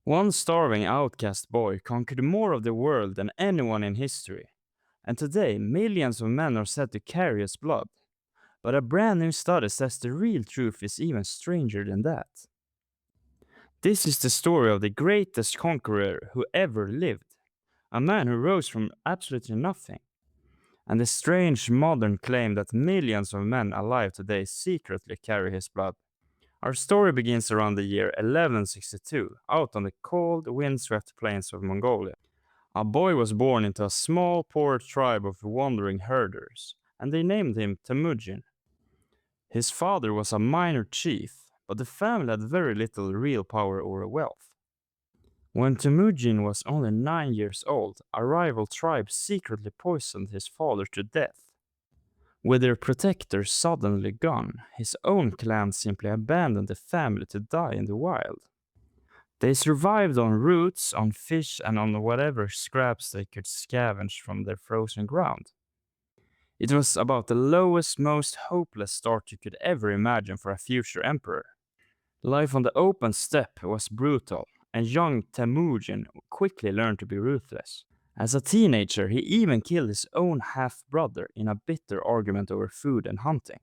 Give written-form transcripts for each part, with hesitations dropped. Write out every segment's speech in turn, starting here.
One starving outcast boy conquered more of the world than anyone in history, and today millions of men are said to carry his blood. But a brand new study says the real truth is even stranger than that. This is the story of the greatest conqueror who ever lived, a man who rose from absolutely nothing, and the strange modern claim that millions of men alive today secretly carry his blood. Our story begins around the year 1162, out on the cold, windswept plains of Mongolia. A boy was born into a small, poor tribe of wandering herders, and they named him Temujin. His father was a minor chief, but the family had very little real power or wealth. When Temujin was only 9 years old, a rival tribe secretly poisoned his father to death. With their protector suddenly gone, his own clan simply abandoned the family to die in the wild. They survived on roots, on fish, and on whatever scraps they could scavenge from their frozen ground. It was about the lowest, most hopeless start you could ever imagine for a future emperor. Life on the open steppe was brutal, and young Temujin quickly learned to be ruthless. As a teenager, he even killed his own half-brother in a bitter argument over food and hunting.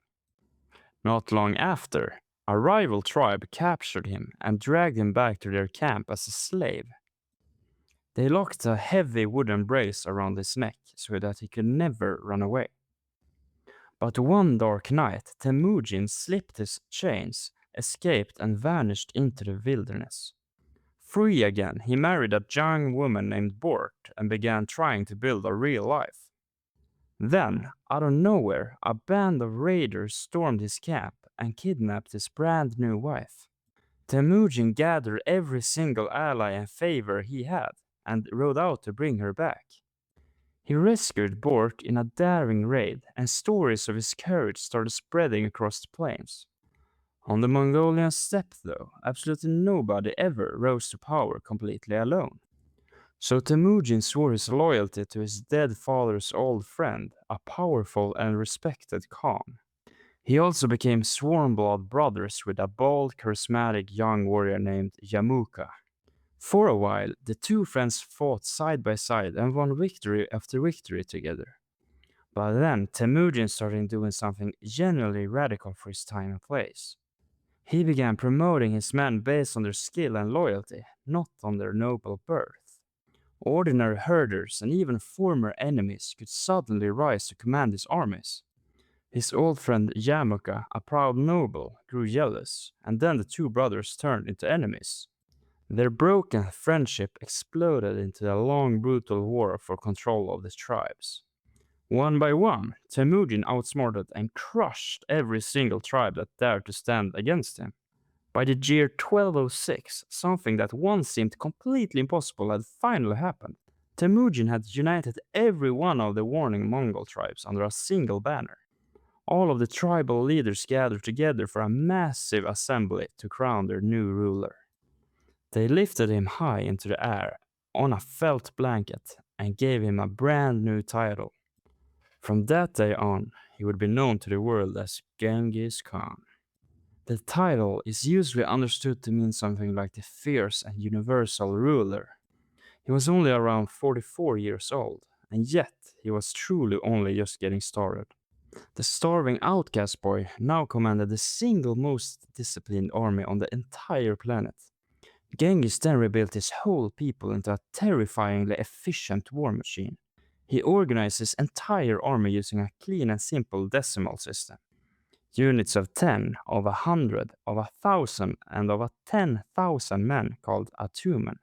Not long after, a rival tribe captured him and dragged him back to their camp as a slave. They locked a heavy wooden brace around his neck so that he could never run away. But one dark night, Temujin slipped his chains, escaped, and vanished into the wilderness. Free again, he married a young woman named Bort and began trying to build a real life. Then, out of nowhere, a band of raiders stormed his camp and kidnapped his brand new wife. Temujin gathered every single ally and favor he had and rode out to bring her back. He rescued Bort in a daring raid, and stories of his courage started spreading across the plains. On the Mongolian steppe, though, absolutely nobody ever rose to power completely alone. So Temujin swore his loyalty to his dead father's old friend, a powerful and respected Khan. He also became sworn blood brothers with a bold, charismatic young warrior named Yamuka. For a while, the two friends fought side by side and won victory after victory together. But then Temujin started doing something genuinely radical for his time and place. He began promoting his men based on their skill and loyalty, not on their noble birth. Ordinary herders and even former enemies could suddenly rise to command his armies. His old friend Yamuka, a proud noble, grew jealous, and then the two brothers turned into enemies. Their broken friendship exploded into a long, brutal war for control of the tribes. One by one, Temujin outsmarted and crushed every single tribe that dared to stand against him. By the year 1206, something that once seemed completely impossible had finally happened. Temujin had united every one of the warring Mongol tribes under a single banner. All of the tribal leaders gathered together for a massive assembly to crown their new ruler. They lifted him high into the air on a felt blanket and gave him a brand new title. From that day on, he would be known to the world as Genghis Khan. The title is usually understood to mean something like the fierce and universal ruler. He was only around 44 years old, and yet he was truly only just getting started. The starving outcast boy now commanded the single most disciplined army on the entire planet. Genghis then rebuilt his whole people into a terrifyingly efficient war machine. He organized his entire army using a clean and simple decimal system. Units of 10, of 100, of 1,000, and of 10,000 men called a tumen.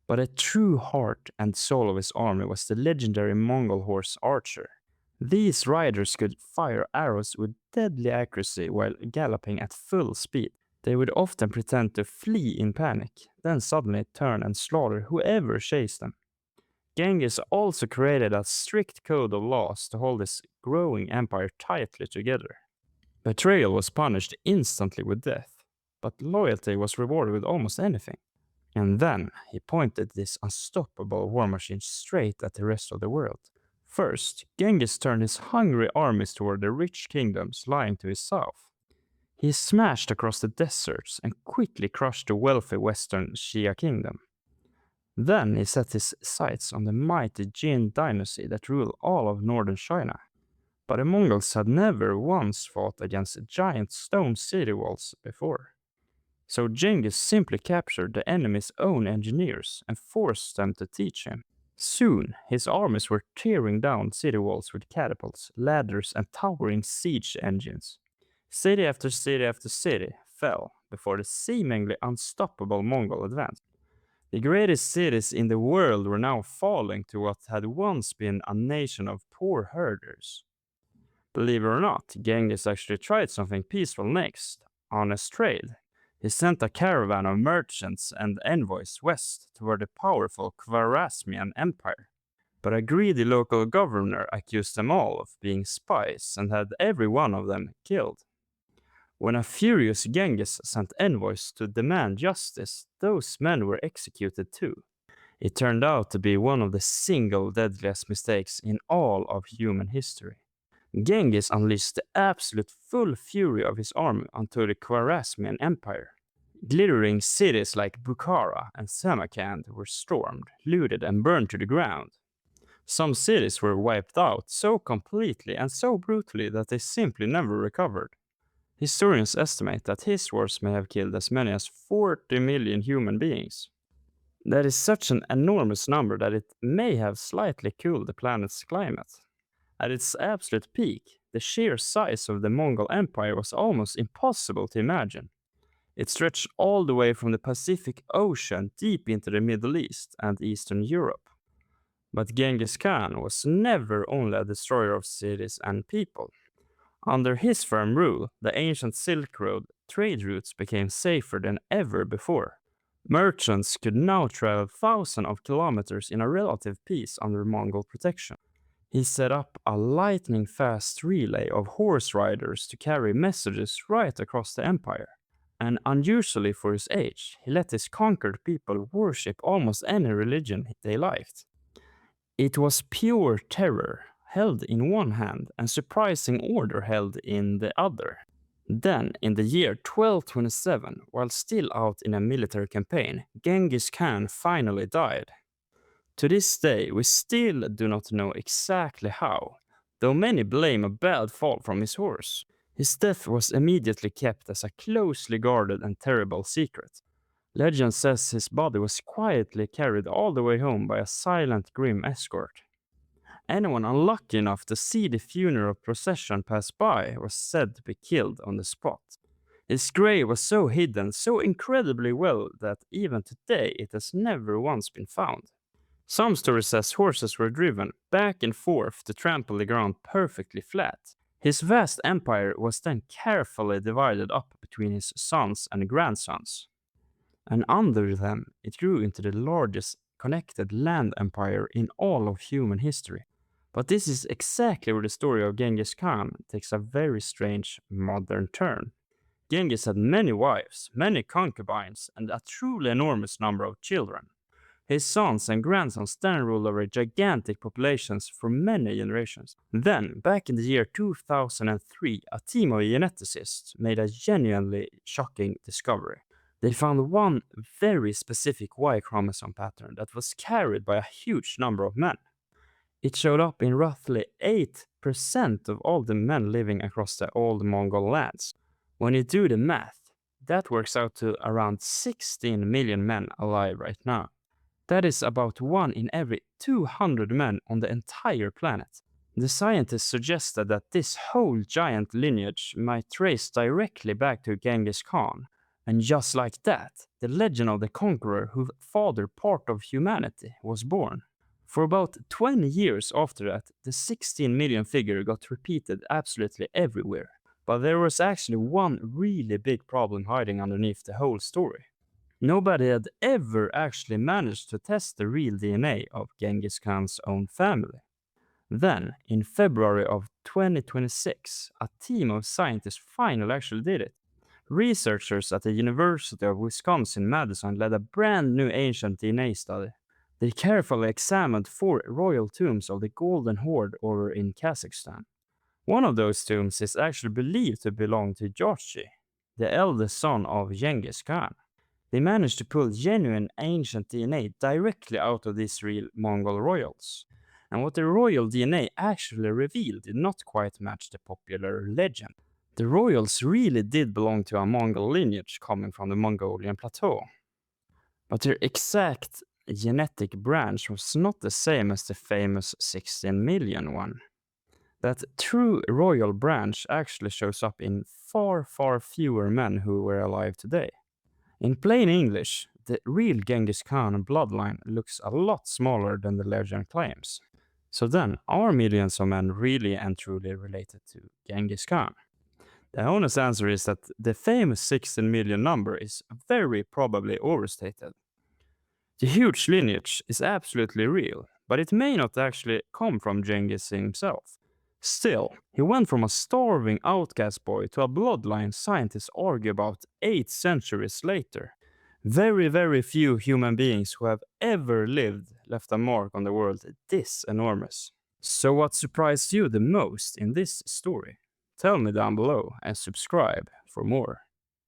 But the true heart and soul of his army was the legendary Mongol horse archer. These riders could fire arrows with deadly accuracy while galloping at full speed. They would often pretend to flee in panic, then suddenly turn and slaughter whoever chased them. Genghis also created a strict code of laws to hold his growing empire tightly together. Betrayal was punished instantly with death, but loyalty was rewarded with almost anything. And then he pointed this unstoppable war machine straight at the rest of the world. First, Genghis turned his hungry armies toward the rich kingdoms lying to his south. He smashed across the deserts and quickly crushed the wealthy western Xia kingdom. Then he set his sights on the mighty Jin dynasty that ruled all of northern China. But the Mongols had never once fought against giant stone city walls before. So Genghis simply captured the enemy's own engineers and forced them to teach him. Soon, his armies were tearing down city walls with catapults, ladders, and towering siege engines. City after city after city fell before the seemingly unstoppable Mongol advance. The greatest cities in the world were now falling to what had once been a nation of poor herders. Believe it or not, Genghis actually tried something peaceful next: honest trade. He sent a caravan of merchants and envoys west toward the powerful Khwarezmian Empire. But a greedy local governor accused them all of being spies and had every one of them killed. When a furious Genghis sent envoys to demand justice, those men were executed too. It turned out to be one of the single deadliest mistakes in all of human history. Genghis unleashed the absolute full fury of his army onto the Khwarezmian Empire. Glittering cities like Bukhara and Samarkand were stormed, looted, and burned to the ground. Some cities were wiped out so completely and so brutally that they simply never recovered. Historians estimate that his wars may have killed as many as 40 million human beings. That is such an enormous number that it may have slightly cooled the planet's climate. At its absolute peak, the sheer size of the Mongol Empire was almost impossible to imagine. It stretched all the way from the Pacific Ocean deep into the Middle East and Eastern Europe. But Genghis Khan was never only a destroyer of cities and people. Under his firm rule, the ancient Silk Road trade routes became safer than ever before. Merchants could now travel thousands of kilometers in a relative peace under Mongol protection. He set up a lightning-fast relay of horse riders to carry messages right across the empire. And unusually for his age, he let his conquered people worship almost any religion they liked. It was pure terror held in one hand and surprising order held in the other. Then, in the year 1227, while still out in a military campaign, Genghis Khan finally died. To this day, we still do not know exactly how, though many blame a bad fall from his horse. His death was immediately kept as a closely guarded and terrible secret. Legend says his body was quietly carried all the way home by a silent, grim escort. Anyone unlucky enough to see the funeral procession pass by was said to be killed on the spot. His grave was so hidden so incredibly well that even today it has never once been found. Some stories says horses were driven back and forth to trample the ground perfectly flat. His vast empire was then carefully divided up between his sons and grandsons. And under them it grew into the largest connected land empire in all of human history. But this is exactly where the story of Genghis Khan takes a very strange modern turn. Genghis had many wives, many concubines, and a truly enormous number of children. His sons and grandsons then ruled over gigantic populations for many generations. Then, back in the year 2003, a team of geneticists made a genuinely shocking discovery. They found one very specific Y-chromosome pattern that was carried by a huge number of men. It showed up in roughly 8% of all the men living across the old Mongol lands. When you do the math, that works out to around 16 million men alive right now. That is about 1 in every 200 men on the entire planet. The scientists suggested that this whole giant lineage might trace directly back to Genghis Khan. And just like that, the legend of the conqueror who fathered part of humanity was born. For about 20 years after that, the 16 million figure got repeated absolutely everywhere. But there was actually one really big problem hiding underneath the whole story. Nobody had ever actually managed to test the real DNA of Genghis Khan's own family. Then, in February of 2026, a team of scientists finally actually did it. Researchers at the University of Wisconsin-Madison led a brand new ancient DNA study. They carefully examined 4 royal tombs of the Golden Horde over in Kazakhstan. One of those tombs is actually believed to belong to Georgi. the eldest son of Genghis Khan. They managed to pull genuine ancient DNA directly out of these real Mongol royals. And what the royal DNA actually revealed did not quite match the popular legend. The royals really did belong to a Mongol lineage coming from the Mongolian plateau. But their exact genetic branch was not the same as the famous 16 million one. That true royal branch actually shows up in far, far fewer men who were alive today. In plain English, the real Genghis Khan bloodline looks a lot smaller than the legend claims. So then, are millions of men really and truly related to Genghis Khan? The honest answer is that the famous 16 million number is very probably overstated. The huge lineage is absolutely real, but it may not actually come from Genghis himself. Still, he went from a starving outcast boy to a bloodline scientists argue about 8 centuries later. Very, very few human beings who have ever lived left a mark on the world this enormous. So what surprised you the most in this story? Tell me down below and subscribe for more.